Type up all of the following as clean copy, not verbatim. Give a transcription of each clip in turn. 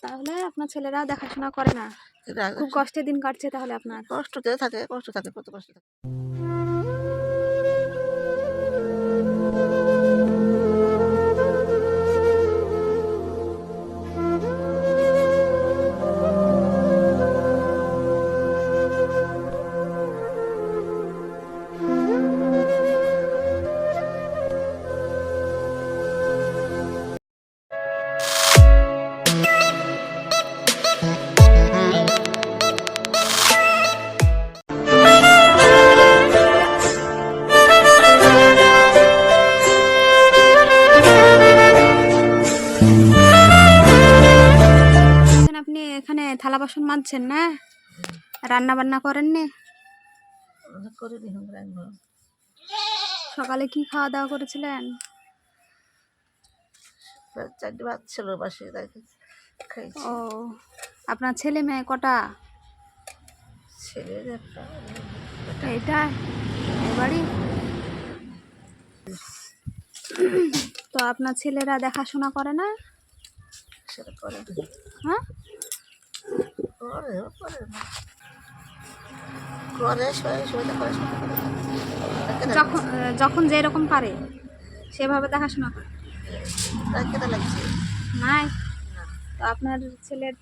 তাহলে আপনার ছেলেরাও দেখাশোনা করে না, এটা খুব কষ্টে দিন কাটছে তাহলে আপনার। কষ্টতে থাকে, কষ্ট থাকে, কত কষ্ট থাকে। আপনি এখানে থালা বাসন মাজছেন না, রান্না বান্না করেননি? করে দিন রাখবো। সকালে কি খাওয়া দাওয়া করেছিলেন? 4টি ভাত ছিল বাসে, তাই খাইছি। ও, আপনার ছেলে মেয়ে কটা? ছেলের একটা, এইটা এবারই। তো আপনার ছেলেরা দেখাশোনা করে না? সেটা করে হ্যাঁ, করে করে না, করে সুবিধা করে, যখন যখন যেরকম পারে সেভাবে দেখাশোনা করে। কেটে লাগছে নাই, তো আপনার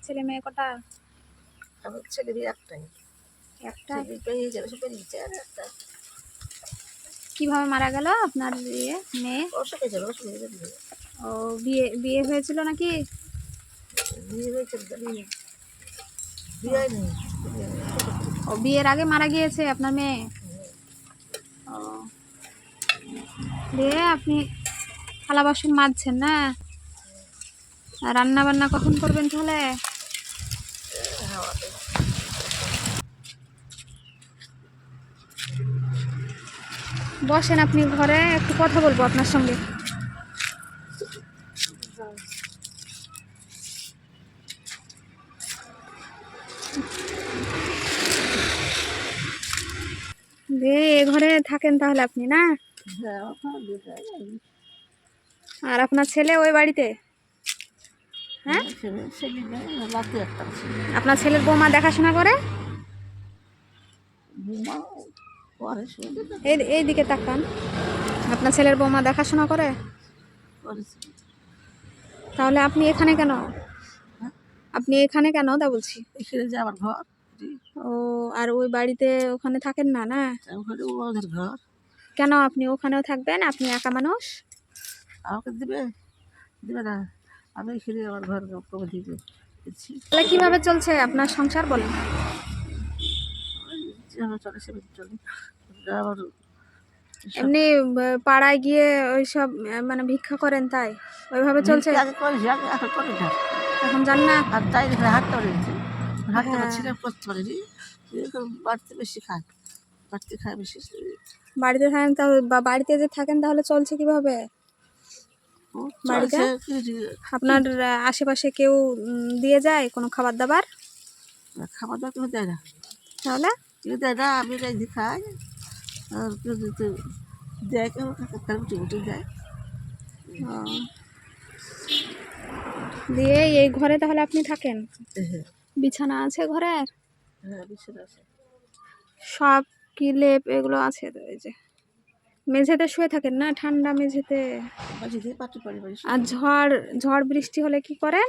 ছেলে মেয়ে কটা? আমার ছেলেরই একটাই, একটা। ছেলে পেরিয়ে যাবে, সে পেরিয়েছে, আর একটা কিভাবে মারা গেল আপনার মেয়ে? অসুখে যাবে, অসুখে যাবে। ও, বিয়ে হয়েছিল নাকি? বিয়ে হয়েছে, বিয়ে হয়নি। ও, বিয়ের আগে মারা গিয়েছে আপনার মেয়ে? ও, দিয়ে আপনি থালা বাসন মাজছেন না? রান্না বান্না কখন করবেন তাহলে? বসেন আপনি ঘরে, একটু কথা বলবো আপনার সঙ্গে। দিয়ে এ ঘরে থাকেন তাহলে আপনি, না? আর আপনার ছেলে ওই বাড়িতে? হ্যাঁ, আপনার ছেলের বৌমা দেখাশোনা করে? এই দিকে তাকান, আপনার ছেলের বৌমা দেখাশোনা করে? তাহলে আপনি এখানে কেন? আপনি এখানে কেন তা বলছি। এখানে যে আমার ঘর। ও, আর ওই বাড়িতে ওখানে থাকেন না? না, ওখানে ওদের ঘর। কেন আপনি ওখানেও থাকবেন? আপনি একা মানুষ। আমাকে দিবে দিবে না, আমি এখানে আমার ঘর কবে দিবে। তাহলে কিভাবে চলছে আপনার সংসার বলেন? যেভাবে চলে সেভাবে চলে। আবার এমনি পাড়ায় গিয়ে ওইসব মানে ভিক্ষা করেন, তাই ওইভাবে চলছে? আগে করেছি, আগে এখন করি না, এখন যান না? আর তাই দেখে হাঁটতে পারিনি, হাঁটতে হ্যাঁ, পারছি না, করতে পারিনি। বাড়তে বেশি খায়, বাড়তে খায় বেশি। বাড়িতে থাকেন তাহলে, বা বাড়িতে যে থাকেন তাহলে চলছে কিভাবে বাড়িতে? আপনার আশেপাশে কেউ দিয়ে যায় কোনো খাবার দাবার? খাবার দাবার কেউ দেয় না, তাহলে কেউ দেয় না, আমি নিজে খাই। আর কেউ যদি দেয়, কেউ রুটি উঠে দেয়। ও, দিয়ে এই ঘরে তাহলে আপনি থাকেন? বিছানা আছে ঘরের? হ্যাঁ, বিছানা আছে, সব কি লেপ এগুলো আছে তো? এই যে মেঝেতে শুয়ে থাকেন না, ঠান্ডা মেঝেতে। আর ঝড় বৃষ্টি হলে কি করেন?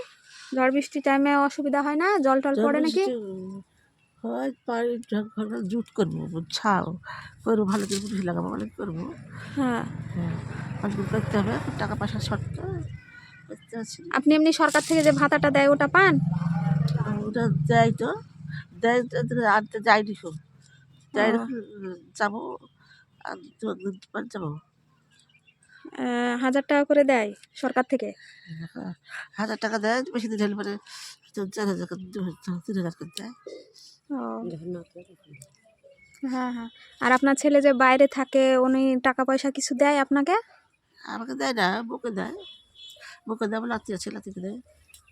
ঝড় বৃষ্টি টাইমে অসুবিধা হয় না? জল টল পড়ে নাকি? হয়, পারি জুট করবো, ছাও করবো, ভালো করে পুলিশ লাগাবো, ভালো করবো। হ্যাঁ, ভালো করে করতে হবে, টাকা পয়সা শর্ট করতে আছি। আপনি এমনি সরকার থেকে যে ভাতাটা দেয় ওটা পান? ওটা দেয় তো, দেয়, আর যাইনি, খুব যাই, যাবো, আর যাবো। 1000 টাকা করে দেয় সরকার থেকে? 1000 টাকা দেয়, বেশি দিন হলে পরে 4000, 3000 করে দেয়। ও, হ্যাঁ হ্যাঁ। আর আপনার ছেলে যে বাইরে থাকে, উনি টাকা পয়সা কিছু দেয় আপনাকে? আমাকে দেয় না, বউকে দেয়, বউকে দেয়, আমার নাতি আছে, নাতিকে দেয়।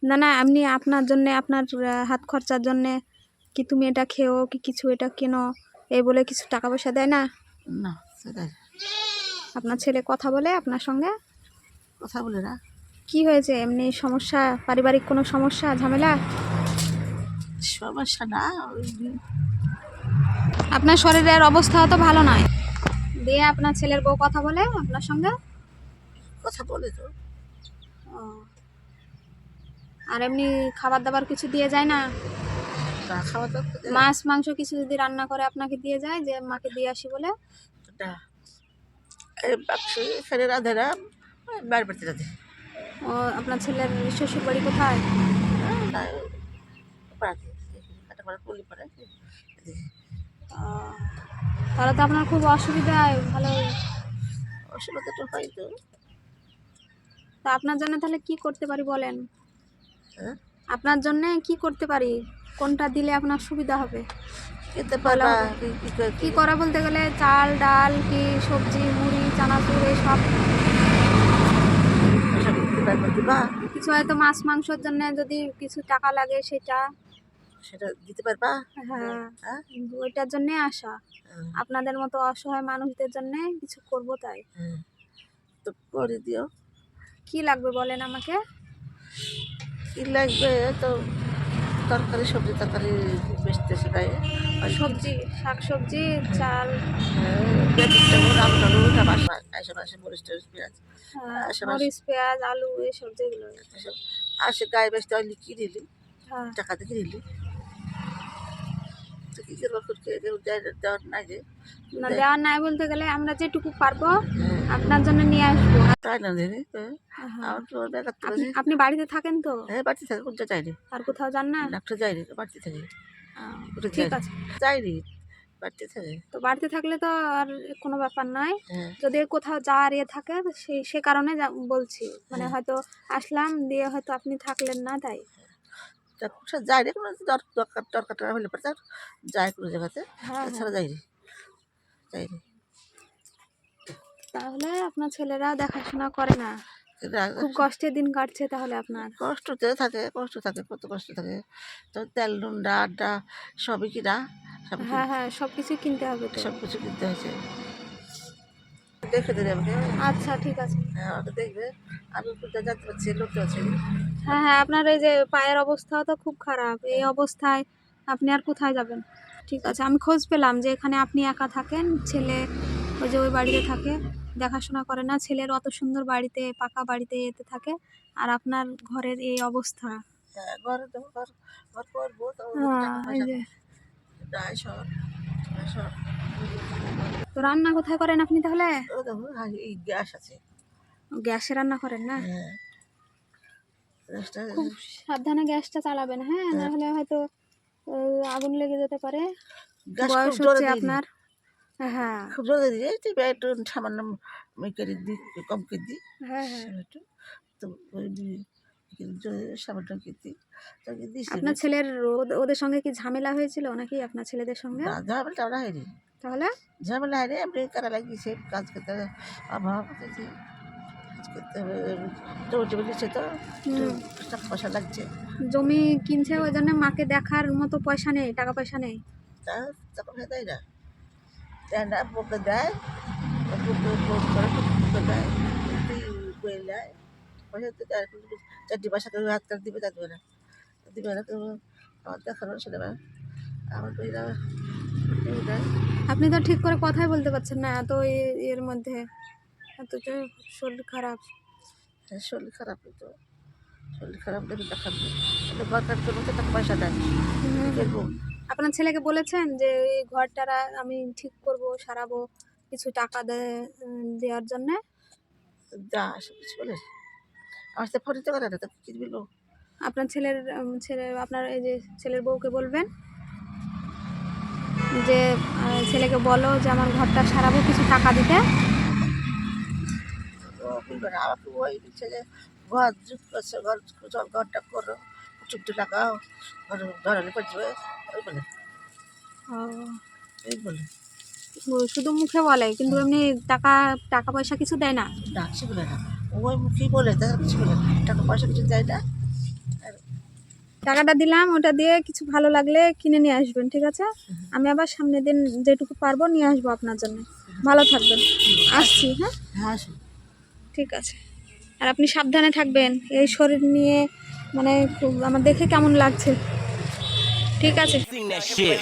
না না, এমনি আপনার জন্যে, আপনার হাত খরচার জন্যে কি তুমি এটা খেও কি কিছু এটা কেনো এই বলে কিছু টাকা পয়সা দেয় না? না, সে দেয়। আপনার ছেলে কথা বলে আপনার সঙ্গে? কথা বলে না। কি হয়েছে? এমনি সমস্যা, পারিবারিক কোনো সমস্যা, ঝামেলা? সমস্যা না, ওই আপনার শরীরের অবস্থা তো ভালো নয়। দিয়ে আপনার ছেলের বউ কথা বলে আপনার সঙ্গে? কথা বলে তো। ও, আর এমনি খাবার দাবার কিছু দিয়ে যায় না? না, খাওয়া দাওয়া তো দেয় মাছ মাংস কিছু যদি রান্না করে আপনাকে দিয়ে যায়, যে মাকে দিয়ে আসি বলে? না। এই বাক্স এখানে রাধে না, বাড়ি বাড়িতে রাধে। ও, আপনার ছেলের শ্বশুর বাড়ি কোথায়? না, পাড়াতে কাটা পাড়া পল্লি পাড়া। ও, তাহলে তো আপনার খুব অসুবিধা, ভালো। অসুবিধা তো হয় তো। তা আপনার জন্য তাহলে কি করতে পারি বলেন? হ্যাঁ, আপনার জন্য কি করতে পারি? কোনটা দিলে আপনার সুবিধা হবে? খেতে ভালো পারবা হবে। কি কি করা বলতে গেলে চাল ডাল কি সবজি মুড়ি চানাচুর এইসব দিতে পারবা দিবা, কিছু, হয়তো মাছ মাংসের জন্য যদি কিছু টাকা লাগে সেটা। সেটা দিতে পারবা। হ্যাঁ, হ্যাঁ, ওইটার জন্যে আসা। হ্যাঁ, আপনাদের মতো অসহায় মানুষদের জন্য কিছু করব তাই। হ্যাঁ, তো করে দিও। কি লাগবে বলেন আমাকে? কি লাগবে তো? তরকারি, সবজি তরকারি বেচতে শেখায়। সবজি, শাক সবজি, চাল, ভেজিটেবল, আলু টালু আশেপাশে মরিচ টরিচ পেঁয়াজ আশেপাশে মরিচ পেঁয়াজ আলু এসব যেগুলো। এসব আসে গায়ে বেচতে হয়নি, কি দিলি হ্যাঁ, টাকা দিয়ে কিনিলি তো কি করবো? কেউ দেওয়ার নাই যে না দেয়। দেওয়ার নাই বলতে গেলে আমরা যেটুকু পারবো হ্যাঁ, আপনার জন্য নিয়ে আসবো। তাই না দিদি? হ্যাঁ, আমার তো বেকার তো আপনি আছে। আপনি বাড়িতে থাকেন তো? হ্যাঁ, বাড়িতে থাকে, কোনটা যায়নি, আর কোথাও যান না? ডাক্তার যায়নি, বাড়িতে থাকে। কোথাও ঠিক যায়নি, আছে। যায়নি, বাড়িতে থাকে। তো বাড়িতে থাকলে তো আর কোনো ব্যাপার নয়। হ্যাঁ, যদি কোথাও যাওয়ার ইয়ে থাকে সে কারণে বলছি, মানে হ্যাঁ, হয়তো আসলাম দিয়ে হয়তো আপনি থাকলেন না তাই। তা কোথাও যায়নি, কোনো দরকার দরকার টরকার হলে পরে তার যায় কোনো জায়গাতে, হ্যাঁ, হ্যাঁ। এছাড়া যায়নি, যায়নি। তাহলে আপনার ছেলেরা দেখাশোনা করে না, খুব কষ্টে দিন কাটছে তাহলে আপনার। কষ্টতে থাকে, কষ্ট থাকে, কত কষ্ট থাকে। তো তেল নুন আড্ডা সবই কিনা, সব হ্যাঁ, হ্যাঁ, সব কিছু কিনতে হবে তো। সব কিছু কিনতে হয়েছে। দেখে দেবে আমাকে। আচ্ছা, ঠিক আছে। হ্যাঁ, আমাকে দেখবে। আমি কোথায় জানতে পারছি, লোকটা আছে। হ্যাঁ, হ্যাঁ, আপনার এই যে পায়ের অবস্থাও তো খুব খারাপ, এই অবস্থায় আপনি আর কোথায় যাবেন? ঠিক আছে, আমি খোঁজ পেলাম যে এখানে আপনি একা থাকেন, ছেলে ওই যে ওই বাড়িতে থাকে, দেখাশোনা করে না, ছেলের অত সুন্দর বাড়িতে পাকা বাড়িতে এতে থাকে, আর আপনার ঘরের এই অবস্থা। হ্যাঁ, ঘরে তো ঘর ঘর করবো তো, টাকা এই পয়সা যে, নাই সব, সব। তো রান্না কোথায় করেন আপনি তাহলে? ও দেখো, এই গ্যাস আছে। গ্যাসে রান্না করেন না? হ্যাঁ, গ্যাসটা। খুব সাবধানে গ্যাসটা চালাবেন, হ্যাঁ, না হ্যাঁ, হলে হয়তো আগুন লেগে যেতে পারে। গ্যাস খুব বয়স জোরে হচ্ছে দিয়ে দিই, আপনার। হ্যাঁ, খুব জোরে দিয়ে দিই, একটু সামান্য করে দিই, কম করে দিই হ্যাঁ, হ্যাঁ। একটু। তো ওই সামান্য করে দিই, তাকে দিস আপনার ছেলের ওদের সঙ্গে কি ঝামেলা হয়েছিল নাকি আপনার ছেলেদের সঙ্গে? না, ঝামেলা টামেলা হয়নি, তাহলে ঝামেলা হয়নি, এমনি কারা লাগিয়েছে, কাজ করতে হবে, আবহাওয়া করতেছি, কাজ করতে হবে, জমি টমি নিচ্ছে তো, একটু হুম, টাকা পয়সা লাগছে। জমি কিনছে ওই জন্য মাকে দেখার মতো পয়সা নেই, টাকা পয়সা নেই। তা টাকা পয়সা দেয় না, দেয় না, বকে দেয়, বকে ফোন করে বকে দেয়, বয়ে দেয়, পয়সা তো দেয়, চারটি পয়সা কেউ হাত কাট দিবে, তা দিবে না কেউ, আমার দেখানো ছিল না, আমার বইরা দেয়। আপনি তো ঠিক করে কথাই বলতে পারছেন না, এত এর মধ্যে এত যে শরীর খারাপ। হ্যাঁ, শরীর খারাপ তো, শরীর খারাপ দেখে দেখাবো, দরকার করবো তো টাকা পয়সা দেয়, কী করবো? আপনার ছেলেকে বলেছেন যে এই ঘরটারা আমি ঠিক করব, সারাবো, কিছু টাকা দেওয়ার জন্য? যা সব কিছু বলে আমার সাথে ফোন দিতে পারে না, তো কি বলবো? আপনার ছেলে আপনার এই যে ছেলের বউকে বলবেন যে ছেলেকে বলো যে আমার ঘরটা সারাবো, কিছু টাকা দিতে। ও বলবে না, আমাকে ওই দিচ্ছে যে ঘর জুত করছে, ঘর চল ঘরটা করো, একটু লাগাও, ঘর ধরানি করছে, ওই বলে, ও, এই বলে। শুধু মুখে বলে কিন্তু এমনি টাকা টাকা পয়সা কিছু দেয় না? না, কিছু বলে না, ওই মুখেই বলে, তারা কিছু বলে না, টাকা পয়সা কিছু দেয় না। টাকাটা দিলাম, ওটা দিয়ে কিছু ভালো লাগলে কিনে নিয়ে আসবেন, ঠিক আছে? আমি আবার সামনের দিন যেটুকু পারবো নিয়ে আসবো আপনার জন্য। ভালো থাকবেন, আসছি। হ্যাঁ, হ্যাঁ, আসুন। ঠিক আছে। আর আপনি সাবধানে থাকবেন। এই শরীর নিয়ে মানে আমার দেখে কেমন লাগছে। ঠিক আছে। Sing that shit.